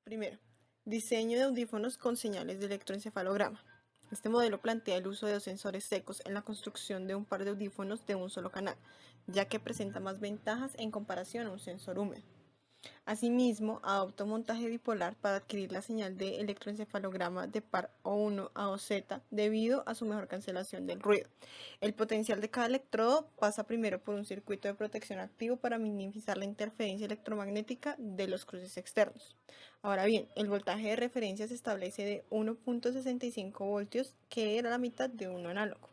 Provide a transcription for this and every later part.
Primero, diseño de audífonos con señales de electroencefalograma. Este modelo plantea el uso de dos sensores secos en la construcción de un par de audífonos de un solo canal, ya que presenta más ventajas en comparación a un sensor húmedo. Asimismo, adopta un montaje bipolar para adquirir la señal de electroencefalograma de par O1 a OZ debido a su mejor cancelación del ruido. El potencial de cada electrodo pasa primero por un circuito de protección activo para minimizar la interferencia electromagnética de los cruces externos. Ahora bien, el voltaje de referencia se establece de 1.65 voltios, que era la mitad de uno análogo.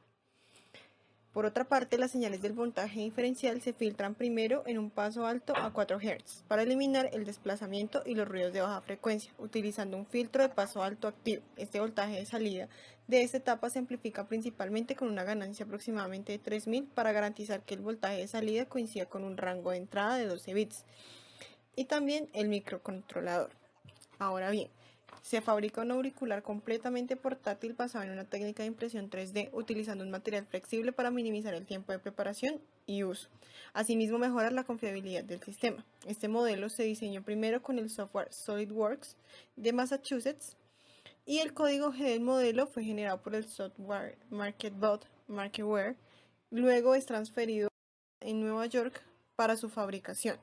Por otra parte, las señales del voltaje diferencial se filtran primero en un paso alto a 4 Hz para eliminar el desplazamiento y los ruidos de baja frecuencia, utilizando un filtro de paso alto activo. Este voltaje de salida de esta etapa se amplifica principalmente con una ganancia aproximadamente de 3000 para garantizar que el voltaje de salida coincida con un rango de entrada de 12 bits. Y también el microcontrolador. Ahora bien, se fabrica un auricular completamente portátil basado en una técnica de impresión 3D, utilizando un material flexible para minimizar el tiempo de preparación y uso. Asimismo, mejorar la confiabilidad del sistema. Este modelo se diseñó primero con el software SolidWorks de Massachusetts y el código G del modelo fue generado por el software MarketBot Marketware. Luego es transferido en Nueva York para su fabricación.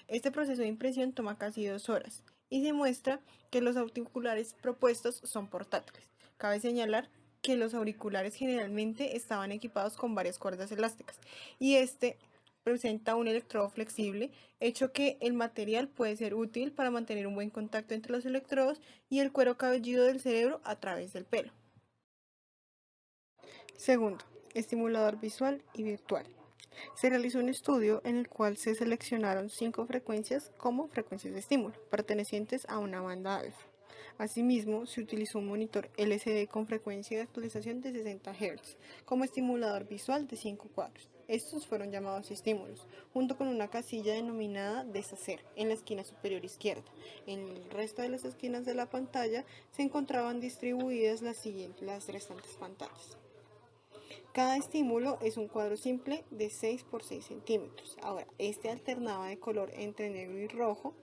Este proceso de impresión toma casi 2 horas y demuestra que los auriculares propuestos son portátiles. Cabe señalar que los auriculares generalmente estaban equipados con varias cuerdas elásticas y este presenta un electrodo flexible, hecho que el material puede ser útil para mantener un buen contacto entre los electrodos y el cuero cabelludo del cerebro a través del pelo. Segundo, estimulador visual y virtual. Se realizó un estudio en el cual se seleccionaron 5 frecuencias como frecuencias de estímulo, pertenecientes a una banda alfa. Asimismo, se utilizó un monitor LCD con frecuencia de actualización de 60 Hz como estimulador visual de 5 cuadros. Estos fueron llamados estímulos, junto con una casilla denominada deshacer en la esquina superior izquierda. En el resto de las esquinas de la pantalla se encontraban distribuidas las restantes pantallas. Cada estímulo es un cuadro simple de 6 por 6 centímetros. Ahora, este alternaba de color entre negro y rojo.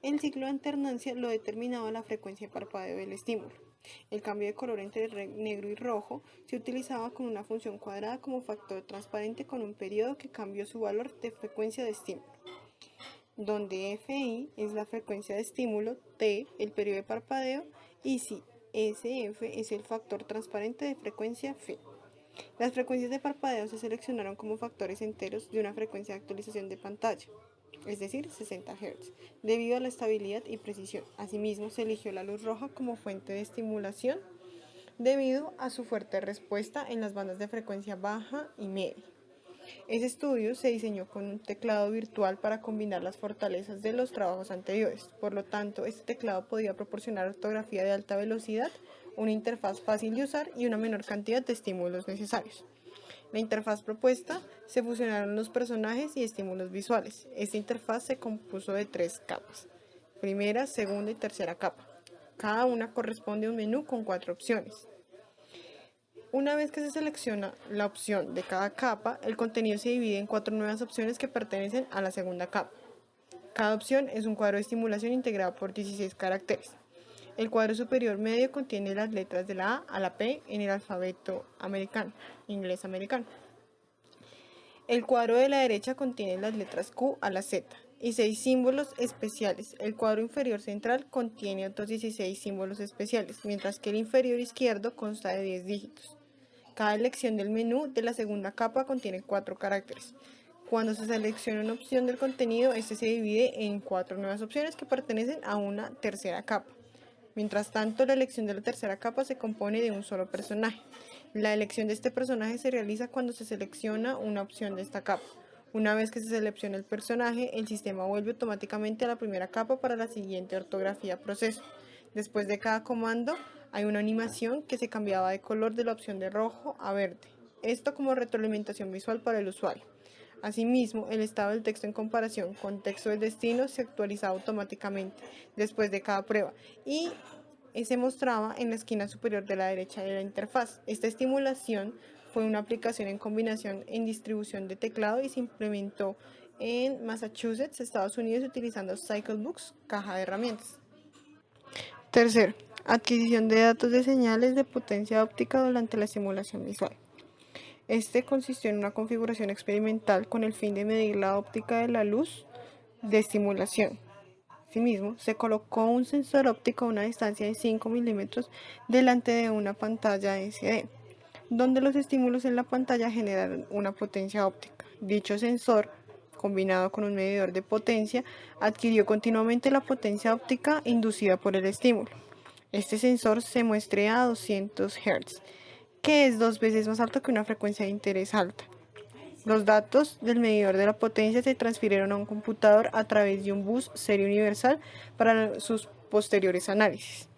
El ciclo de alternancia lo determinaba la frecuencia de parpadeo del estímulo. El cambio de color entre negro y rojo se utilizaba con una función cuadrada como factor transparente con un periodo que cambió su valor de frecuencia de estímulo, donde Fi es la frecuencia de estímulo, T el periodo de parpadeo y si SF es el factor transparente de frecuencia Fi. Las frecuencias de parpadeo se seleccionaron como factores enteros de una frecuencia de actualización de pantalla, es decir, 60 Hz, debido a la estabilidad y precisión. Asimismo, se eligió la luz roja como fuente de estimulación debido a su fuerte respuesta en las bandas de frecuencia baja y media. Ese estudio se diseñó con un teclado virtual para combinar las fortalezas de los trabajos anteriores. Por lo tanto, este teclado podía proporcionar ortografía de alta velocidad, una interfaz fácil de usar y una menor cantidad de estímulos necesarios. La interfaz propuesta se fusionaron los personajes y estímulos visuales. Esta interfaz se compuso de 3 capas: primera, segunda y tercera capa. Cada una corresponde a un menú con 4 opciones. Una vez que se selecciona la opción de cada capa, el contenido se divide en 4 nuevas opciones que pertenecen a la segunda capa. Cada opción es un cuadro de estimulación integrado por 16 caracteres. El cuadro superior medio contiene las letras de la A a la P en el alfabeto americano, inglés americano. El cuadro de la derecha contiene las letras Q a la Z y 6 símbolos especiales. El cuadro inferior central contiene otros 16 símbolos especiales, mientras que el inferior izquierdo consta de 10 dígitos. Cada elección del menú de la segunda capa contiene 4 caracteres. Cuando se selecciona una opción del contenido, este se divide en 4 nuevas opciones que pertenecen a una tercera capa. Mientras tanto, la elección de la tercera capa se compone de un solo personaje. La elección de este personaje se realiza cuando se selecciona una opción de esta capa. Una vez que se selecciona el personaje, el sistema vuelve automáticamente a la primera capa para la siguiente ortografía proceso. Después de cada comando, hay una animación que se cambiaba de color de la opción de rojo a verde. Esto como retroalimentación visual para el usuario. Asimismo, el estado del texto en comparación con texto del destino se actualizaba automáticamente después de cada prueba y se mostraba en la esquina superior de la derecha de la interfaz. Esta estimulación fue una aplicación en combinación en distribución de teclado y se implementó en Massachusetts, Estados Unidos, utilizando CycleBooks, caja de herramientas. Tercero, adquisición de datos de señales de potencia óptica durante la simulación visual. Este consistió en una configuración experimental con el fin de medir la óptica de la luz de estimulación. Asimismo, se colocó un sensor óptico a una distancia de 5 milímetros delante de una pantalla SD, donde los estímulos en la pantalla generaron una potencia óptica. Dicho sensor, combinado con un medidor de potencia, adquirió continuamente la potencia óptica inducida por el estímulo. Este sensor se muestra a 200 Hz, que es 2 veces más alto que una frecuencia de interés alta. Los datos del medidor de la potencia se transfirieron a un computador a través de un bus serie universal para sus posteriores análisis.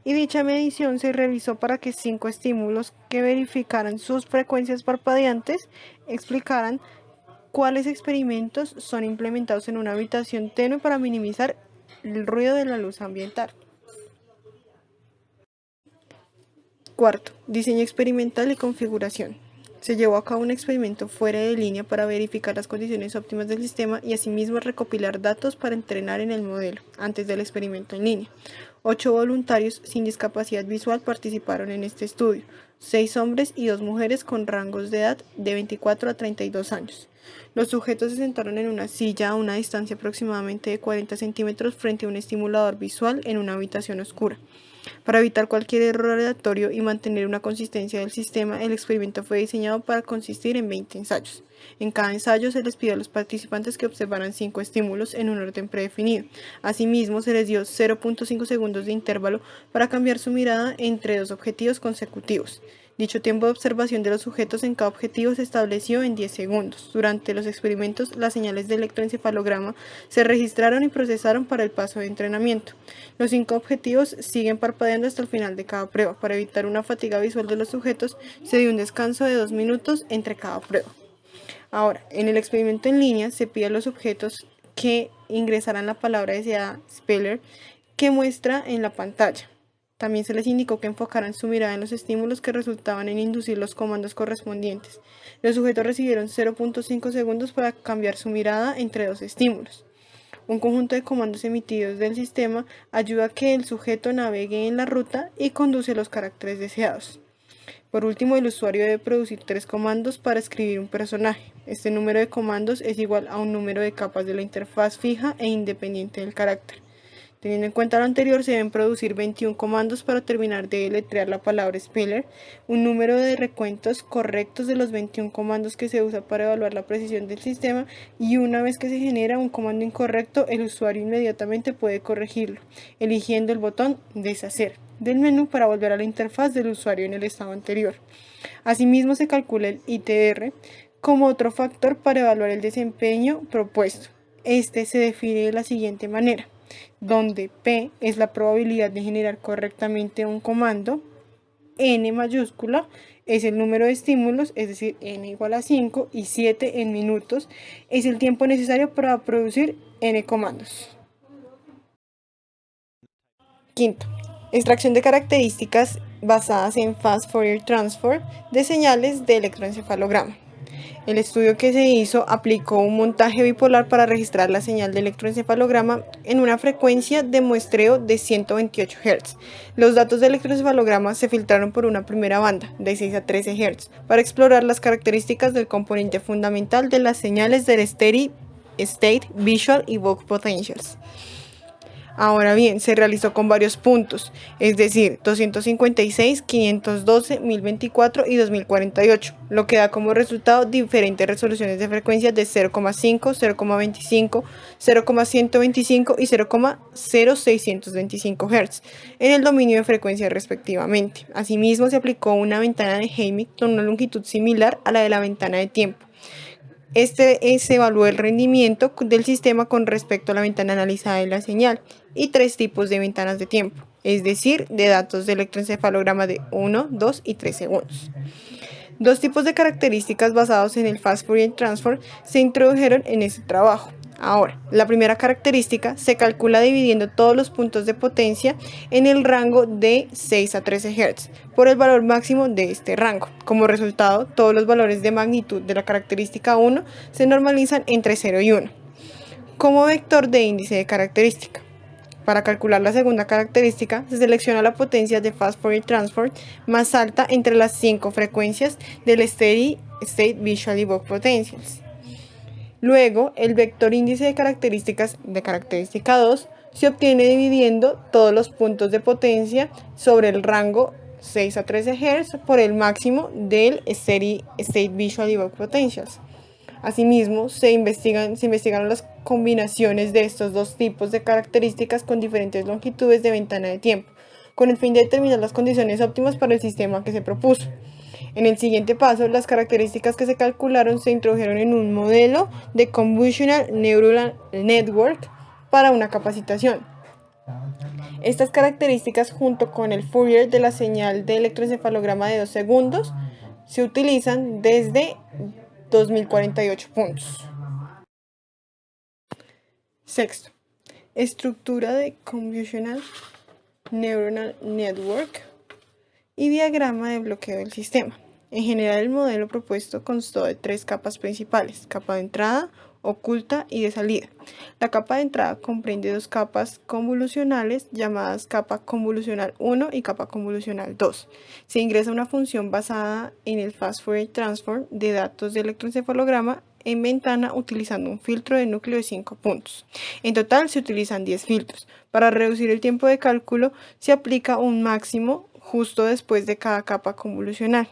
Y dicha medición se realizó para que 5 estímulos que verificaran sus frecuencias parpadeantes explicaran cuáles experimentos son implementados en una habitación tenue para minimizar el ruido de la luz ambiental. Cuarto, diseño experimental y configuración. Se llevó a cabo un experimento fuera de línea para verificar las condiciones óptimas del sistema y asimismo recopilar datos para entrenar en el modelo, antes del experimento en línea. 8 voluntarios sin discapacidad visual participaron en este estudio, 6 hombres y 2 mujeres con rangos de edad de 24 a 32 años. Los sujetos se sentaron en una silla a una distancia aproximadamente de 40 centímetros frente a un estimulador visual en una habitación oscura. Para evitar cualquier error aleatorio y mantener una consistencia del sistema, el experimento fue diseñado para consistir en 20 ensayos. En cada ensayo se les pidió a los participantes que observaran 5 estímulos en un orden predefinido. Asimismo, se les dio 0.5 segundos de intervalo para cambiar su mirada entre 2 objetivos consecutivos. Dicho tiempo de observación de los sujetos en cada objetivo se estableció en 10 segundos. Durante los experimentos, las señales de electroencefalograma se registraron y procesaron para el paso de entrenamiento. Los 5 objetivos siguen parpadeando hasta el final de cada prueba. Para evitar una fatiga visual de los sujetos, se dio un descanso de 2 minutos entre cada prueba. Ahora, en el experimento en línea, se pide a los sujetos que ingresaran la palabra deseada Speller que muestra en la pantalla. También se les indicó que enfocaran su mirada en los estímulos que resultaban en inducir los comandos correspondientes. Los sujetos recibieron 0.5 segundos para cambiar su mirada entre 2 estímulos. Un conjunto de comandos emitidos del sistema ayuda a que el sujeto navegue en la ruta y conduce los caracteres deseados. Por último, el usuario debe producir 3 comandos para escribir un personaje. Este número de comandos es igual a un número de capas de la interfaz fija e independiente del carácter. Teniendo en cuenta lo anterior, se deben producir 21 comandos para terminar de deletrear la palabra Speller, un número de recuentos correctos de los 21 comandos que se usa para evaluar la precisión del sistema, y una vez que se genera un comando incorrecto, el usuario inmediatamente puede corregirlo, eligiendo el botón Deshacer del menú para volver a la interfaz del usuario en el estado anterior. Asimismo, se calcula el ITR como otro factor para evaluar el desempeño propuesto. Este se define de la siguiente manera, donde P es la probabilidad de generar correctamente un comando, N mayúscula es el número de estímulos, es decir, N igual a 5, y 7 en minutos es el tiempo necesario para producir N comandos. Quinto, extracción de características basadas en Fast Fourier Transform de señales de electroencefalograma. El estudio que se hizo aplicó un montaje bipolar para registrar la señal de electroencefalograma en una frecuencia de muestreo de 128 Hz. Los datos de electroencefalograma se filtraron por una primera banda, de 6 a 13 Hz, para explorar las características del componente fundamental de las señales del Steady State, Visual y Vogue Potentials. Ahora bien, se realizó con varios puntos, es decir, 256, 512, 1024 y 2048, lo que da como resultado diferentes resoluciones de frecuencias de 0,5, 0,25, 0,125 y 0,0625 Hz en el dominio de frecuencia respectivamente. Asimismo, se aplicó una ventana de Heimlich con una longitud similar a la de la ventana de tiempo. Se evaluó el rendimiento del sistema con respecto a la ventana analizada de la señal y 3 tipos de ventanas de tiempo, es decir, de datos de electroencefalograma de 1, 2 y 3 segundos. 2 tipos de características basados en el Fast Fourier Transform se introdujeron en este trabajo. Ahora, la primera característica se calcula dividiendo todos los puntos de potencia en el rango de 6 a 13 Hz por el valor máximo de este rango. Como resultado, todos los valores de magnitud de la característica 1 se normalizan entre 0 y 1 como vector de índice de característica. Para calcular la segunda característica, se selecciona la potencia de Fast Fourier Transform más alta entre las 5 frecuencias del Steady State Visual Evoked Potentials. Luego, el vector índice de característica 2 se obtiene dividiendo todos los puntos de potencia sobre el rango 6 a 13 Hz por el máximo del Steady State Visual Evoked Potentials. Asimismo, se investigaron las combinaciones de estos dos tipos de características con diferentes longitudes de ventana de tiempo, con el fin de determinar las condiciones óptimas para el sistema que se propuso. En el siguiente paso, las características que se calcularon se introdujeron en un modelo de Convolutional Neural Network para una capacitación. Estas características, junto con el Fourier de la señal de electroencefalograma de 2 segundos, se utilizan desde 2048 puntos. Sexto, estructura de Convolutional Neural Network y diagrama de bloqueo del sistema. En general, el modelo propuesto constó de 3 capas principales: capa de entrada, oculta y de salida. La capa de entrada comprende 2 capas convolucionales llamadas capa convolucional 1 y capa convolucional 2. Se ingresa una función basada en el Fast Fourier Transform de datos de electroencefalograma en ventana utilizando un filtro de núcleo de 5 puntos. En total se utilizan 10 filtros. Para reducir el tiempo de cálculo se aplica un máximo justo después de cada capa convolucional.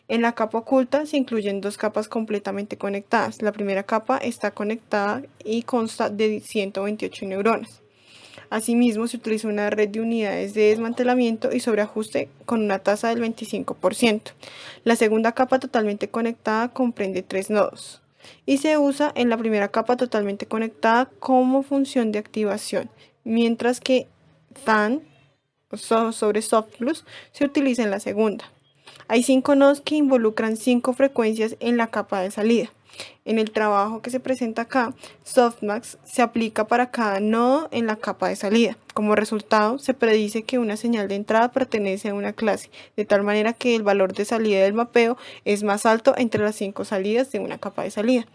En la capa oculta se incluyen 2 capas completamente conectadas. La primera capa está conectada y consta de 128 neuronas. Asimismo, se utiliza una red de unidades de desmantelamiento y sobreajuste con una tasa del 25%. La segunda capa totalmente conectada comprende 3 nodos y se usa en la primera capa totalmente conectada como función de activación, mientras que TAN sobre SoftPlus se utiliza en la segunda. Hay 5 nodos que involucran 5 frecuencias en la capa de salida. En el trabajo que se presenta acá, Softmax se aplica para cada nodo en la capa de salida. Como resultado, se predice que una señal de entrada pertenece a una clase, de tal manera que el valor de salida del mapeo es más alto entre las 5 salidas de una capa de salida.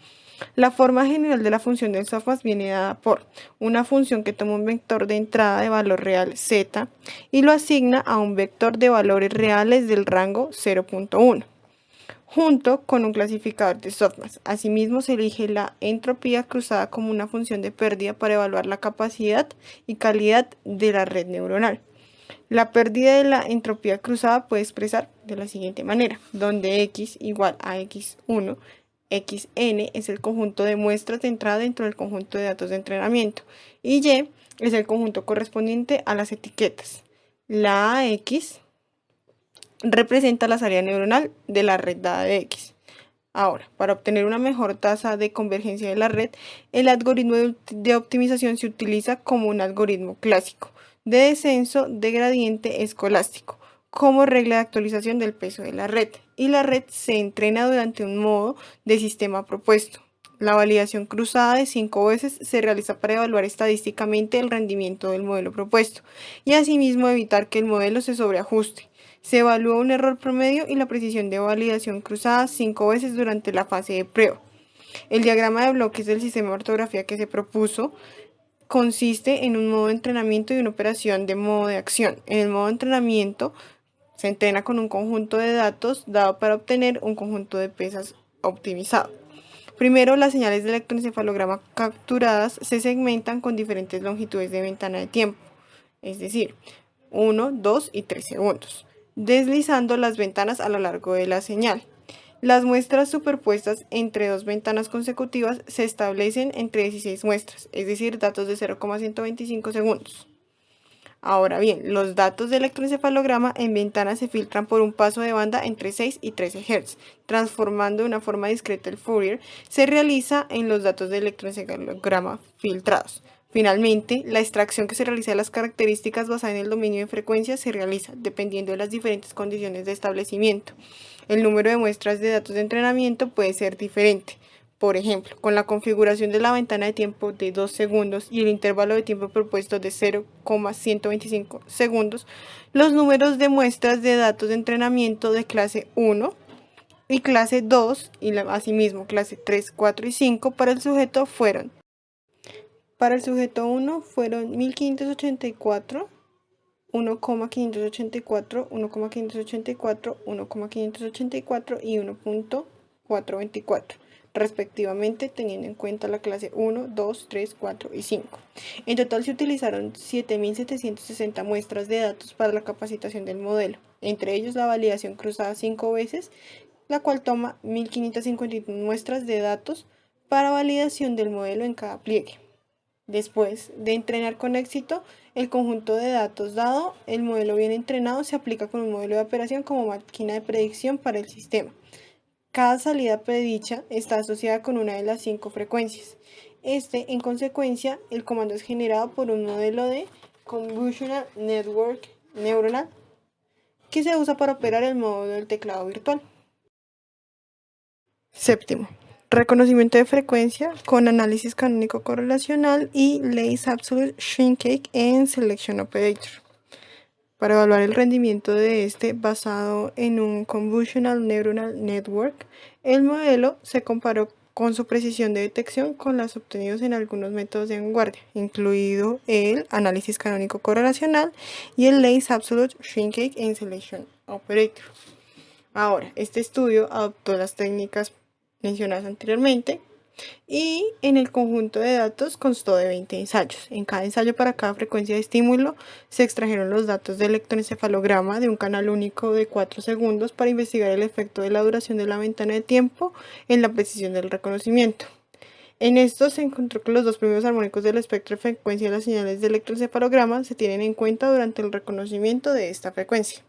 La forma general de la función del softmax viene dada por una función que toma un vector de entrada de valor real z y lo asigna a un vector de valores reales del rango 0.1, junto con un clasificador de softmax. Asimismo, se elige la entropía cruzada como una función de pérdida para evaluar la capacidad y calidad de la red neuronal. La pérdida de la entropía cruzada puede expresar de la siguiente manera, donde x igual a x1, xn es el conjunto de muestras de entrada dentro del conjunto de datos de entrenamiento y y es el conjunto correspondiente a las etiquetas. La AX representa la salida neuronal de la red dada de X. Ahora, para obtener una mejor tasa de convergencia de la red, el algoritmo de optimización se utiliza como un algoritmo clásico de descenso de gradiente escolástico como regla de actualización del peso de la red, y la red se entrena durante un modo de sistema propuesto. La validación cruzada de 5 veces se realiza para evaluar estadísticamente el rendimiento del modelo propuesto y asimismo evitar que el modelo se sobreajuste. Se evalúa un error promedio y la precisión de validación cruzada 5 veces durante la fase de prueba. El diagrama de bloques del sistema de ortografía que se propuso consiste en un modo de entrenamiento y una operación de modo de acción. En el modo de entrenamiento se entrena con un conjunto de datos dado para obtener un conjunto de pesas optimizado. Primero, las señales de electroencefalograma capturadas se segmentan con diferentes longitudes de ventana de tiempo, es decir, 1, 2 y 3 segundos, deslizando las ventanas a lo largo de la señal. Las muestras superpuestas entre 2 ventanas consecutivas se establecen entre 16 muestras, es decir, datos de 0,125 segundos. Ahora bien, los datos de electroencefalograma en ventana se filtran por un paso de banda entre 6 y 13 Hz, transformando de una forma discreta el Fourier. Se realiza en los datos de electroencefalograma filtrados. Finalmente, la extracción que se realiza de las características basada en el dominio de frecuencias se realiza dependiendo de las diferentes condiciones de establecimiento. El número de muestras de datos de entrenamiento puede ser diferente. Por ejemplo, con la configuración de la ventana de tiempo de 2 segundos y el intervalo de tiempo propuesto de 0,125 segundos, los números de muestras de datos de entrenamiento de clase 1 y clase 2 y asimismo clase 3, 4 y 5 para el sujeto fueron Para el sujeto 1 fueron 1584, 1,584, 1,584, 1,584 y 1.424, respectivamente, teniendo en cuenta la clase 1, 2, 3, 4 y 5. En total se utilizaron 7.760 muestras de datos para la capacitación del modelo, entre ellos la validación cruzada 5 veces, la cual toma 1.551 muestras de datos para validación del modelo en cada pliegue. Después de entrenar con éxito el conjunto de datos dado, el modelo bien entrenado se aplica con un modelo de operación como máquina de predicción para el sistema. Cada salida predicha está asociada con una de las 5 frecuencias. En consecuencia, el comando es generado por un modelo de Convolutional Network neuronal que se usa para operar el módulo del teclado virtual. Séptimo, reconocimiento de frecuencia con análisis canónico correlacional y Leys Absolute Shrinkage en Selection Operator. Para evaluar el rendimiento de basado en un Convolutional Neuronal Network, el modelo se comparó con su precisión de detección con las obtenidos en algunos métodos de vanguardia, incluido el análisis canónico correlacional y el Leys Absolute Shrinkage en Selection Operator. Ahora, este estudio adoptó las técnicas mencionadas anteriormente y en el conjunto de datos constó de 20 ensayos. En cada ensayo para cada frecuencia de estímulo se extrajeron los datos del electroencefalograma de un canal único de 4 segundos para investigar el efecto de la duración de la ventana de tiempo en la precisión del reconocimiento. En esto se encontró que los dos primeros armónicos del espectro de frecuencia de las señales de electroencefalograma se tienen en cuenta durante el reconocimiento de esta frecuencia.